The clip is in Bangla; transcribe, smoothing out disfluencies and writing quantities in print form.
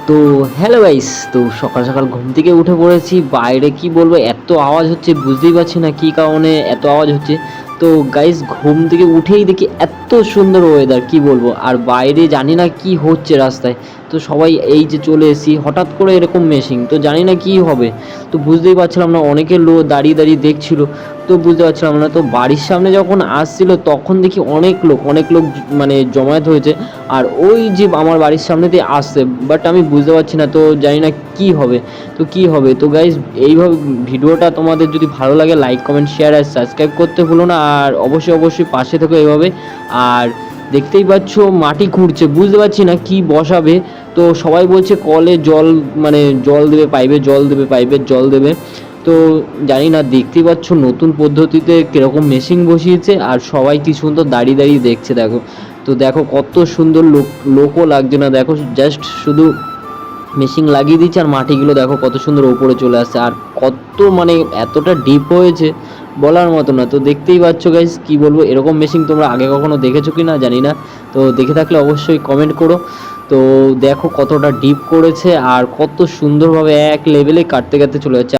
তো হ্যালো গাইস, তো সকাল সকাল ঘুম থেকে উঠে পড়েছি। বাইরে কি বলবো, এত আওয়াজ হচ্ছে, বুঝতেই পারছি না কি কারণে এত আওয়াজ হচ্ছে। তো গাইস, ঘুম থেকে উঠেই দেখি এত সুন্দর ওয়েদার, কি বলবো। আর বাইরে জানি না কি হচ্ছে রাস্তায়। তো সবাই এই যে চলে এসেছি, হঠাৎ করে এরকম মেশিং, তো জানি না কি হবে। তো বুঝতেই পারছিলাম না, অনেকে লোক দাঁড়িয়ে দাঁড়িয়ে দেখছিল। তো বুঝতে পারছিলাম না। তো বাড়ির সামনে যখন আসছিল তখন দেখি অনেক লোক মানে জমায়েত হয়েছে। আর ওই যে আমার বাড়ির সামনে দিয়ে আসছে, বাট আমি বুঝতে পারছি না, তো জানি না কি হবে। তো গাইজ, এইভাবে ভিডিওটা তোমাদের যদি ভালো লাগে, লাইক কমেন্ট শেয়ার আর সাবস্ক্রাইব করতে ভুলো না। আর অবশ্যই পাশে থেকো এইভাবে। আর দেখতেই পাচ্ছ মাটি খুঁড়ছে, বুঝতে পারছি না কি বসাবে। তো সবাই বলছে কলে জল, মানে জল দেবে, পাইপে জল দেবে। তো জানি না, দেখতেই পাচ্ছ নতুন পদ্ধতিতে কীরকম মেশিন বসিয়েছে। আর সবাই কি সুন্দর দাঁড়িয়ে দাঁড়িয়ে দেখছে, দেখো। তো দেখো কত সুন্দর, লোকও লাগছে না, দেখো জাস্ট শুধু মেশিন লাগিয়ে দিচ্ছে আর মাটিগুলো দেখো কত সুন্দর ওপরে চলে আসছে। আর কত মানে এতটা ডিপ হয়েছে বলার মতো না। তো দেখতেই পাচ্ছ গাইস, কি বলবো, এরকম মেশিন তোমরা আগে কখনো দেখেছো কি না জানি না। তো দেখে থাকলে অবশ্যই কমেন্ট করো। তো দেখো কতটা ডিপ করেছে আর কত সুন্দরভাবে এক লেভেলে কাটতে কাটতে চলে যাচ্ছে।